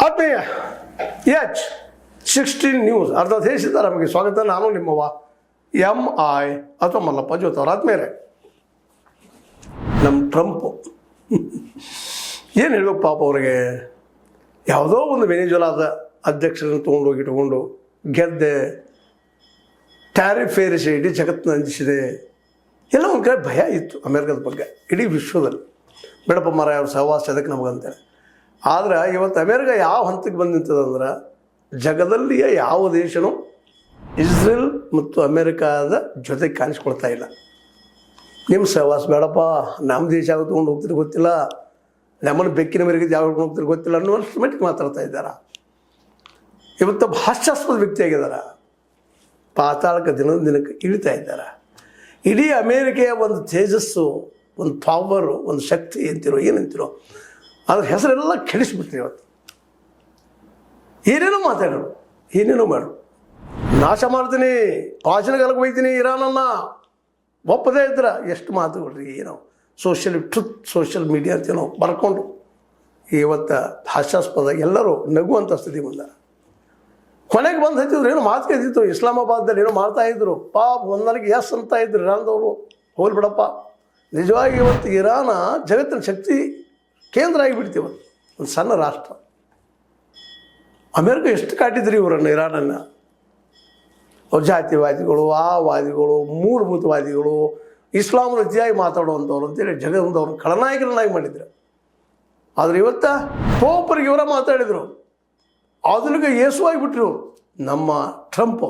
ಆತ್ಮೀಯ H16 news ಅರ್ಧ ದೇಶದ ನಮಗೆ ಸ್ವಾಗತ. ನಾನು ನಿಮ್ಮವ MI ಅಥವಾ ಮಲ್ಲಪ್ಪ ಜೋತವ್ರ. ಆದ್ಮೇಲೆ ನಮ್ಮ ಟ್ರಂಪು ಏನು ಹೇಳ್ಬೇಕು ಪಾಪ ಅವರಿಗೆ, ಯಾವುದೋ ಒಂದು ವೆನಿಜುಲಾದ ಅಧ್ಯಕ್ಷರನ್ನು ಇಟ್ಕೊಂಡು ಗೆದ್ದೆ, ಟ್ಯಾರಿಫ್ ಏರಿಸಿ ಇಡೀ ಜಗತ್ತನ್ನ ಅಂಜಿಸಿದೆ. ಎಲ್ಲ ಒಂದು ಕಡೆ ಭಯ ಇತ್ತು ಅಮೇರಿಕದ ಬಗ್ಗೆ, ಇಡೀ ವಿಶ್ವದಲ್ಲಿ. ಬೇಡಪ್ಪ ಮರ ಅವ್ರ ಸಹವಾಸ ಅದಕ್ಕೆ ನಮಗಂತೇಳಿ. ಆದರೆ ಇವತ್ತು ಅಮೇರಿಕ ಯಾವ ಹಂತಕ್ಕೆ ಬಂದು ನಿಂತದಂದ್ರೆ, ಜಗದಲ್ಲಿಯ ಯಾವ ದೇಶನೂ ಇಸ್ರೇಲ್ ಮತ್ತು ಅಮೇರಿಕಾದ ಜೊತೆಗೆ ಕಾಣಿಸ್ಕೊಳ್ತಾ ಇಲ್ಲ. ನಿಮ್ಮ ಸಹವಾಸ ಬೇಡಪ್ಪ, ನಮ್ಮ ದೇಶ ಯಾವ ತೊಗೊಂಡು ಹೋಗ್ತಿರೋ ಗೊತ್ತಿಲ್ಲ, ನಮ್ಮನ್ನು ಬೆಕ್ಕಿನ ಮೇರೆಗೆ ಯಾವ ಹೋಗ್ತಿರೋ ಗೊತ್ತಿಲ್ಲ ಅನ್ನುವಷ್ಟು ಮಟ್ಟಿಗೆ ಮಾತಾಡ್ತಾ ಇದ್ದಾರೆ. ಇವತ್ತು ಹಾಸ್ಯಾಸ್ಪದ ವ್ಯಕ್ತಿಯಾಗಿದ್ದಾರೆ, ಪಾತಾಳಕ್ಕೆ ದಿನಕ್ಕೆ ಇಳಿತಾ ಇದ್ದಾರೆ. ಇಡೀ ಅಮೇರಿಕೆಯ ಒಂದು ತೇಜಸ್ಸು, ಒಂದು ಪವರು, ಒಂದು ಶಕ್ತಿ ಅಂತಿರೋ ಏನಂತಿರೋ ಅದ್ರ ಹೆಸರೆಲ್ಲ ಕೆಡಿಸ್ಬಿಟ್ರಿ. ಇವತ್ತು ಏನೇನೋ ಮಾತಾಡೋರು, ಏನೇನೋ ಮಾಡು, ನಾಶ ಮಾಡ್ತೀನಿ, ಪಾಚನಗಾಲಕ್ಕೆ ಹೋಗ್ತೀನಿ ಇರಾನನ್ನು ಒಪ್ಪದೇ ಇದ್ರೆ ಎಷ್ಟು ಮಾತುಗಳ್ರಿ. ಏನೋ ಸೋಷಿಯಲ್ ಮೀಡಿಯಾ ಅಂತೇನೋ ಬರ್ಕೊಂಡು ಇವತ್ತು ಹಾಸ್ಯಾಸ್ಪದ ಎಲ್ಲರೂ ನಗುವಂಥ ಸ್ಥಿತಿ ಬಂದ. ಕೊನೆಗೆ ಬಂದು ಹತ್ತಿದ್ರು, ಏನೋ ಮಾತು ಕೇಳಿತ್ತು, ಇಸ್ಲಾಮಾಬಾದಲ್ಲಿ ಏನೋ ಮಾಡ್ತಾಯಿದ್ರು. ಪಾಪ ಒಂದನಿಗೆ ಎಸ್ ಅಂತ ಇದ್ರು ಇರಾನ್ದವರು. ಹೋಗ್ಲಿ ಬಿಡಪ್ಪ, ನಿಜವಾಗಿ ಇವತ್ತು ಇರಾನ ಜಗತ್ತಿನ ಶಕ್ತಿ ಕೇಂದ್ರ ಆಗಿಬಿಡ್ತೀವಿ. ಒಂದು ಸಣ್ಣ ರಾಷ್ಟ್ರ. ಅಮೇರಿಕ ಎಷ್ಟು ಕಾಟಿದ್ರಿ ಇವರನ್ನು, ಇರಾನನ್ನು. ಅವ್ರು ಜಾತಿವಾದಿಗಳು, ಆ ವಾದಿಗಳು, ಮೂಲಭೂತವಾದಿಗಳು, ಇಸ್ಲಾಂ ರೀತಿಯಾಗಿ ಮಾತಾಡುವಂಥವ್ರು ಅಂತೇಳಿ ಜಗತ್ತವ್ರನ್ನ ಖಳನಾಯಕರನ್ನಾಗಿ ಮಾಡಿದ್ರು. ಆದರೆ ಇವತ್ತು ಪೋಪರಿಗೆ ಇವರ ಮಾತಾಡಿದರು, ಆಧುನಿಕ ಯೇಸುವಾಗಿಬಿಟ್ರು ನಮ್ಮ ಟ್ರಂಪ್.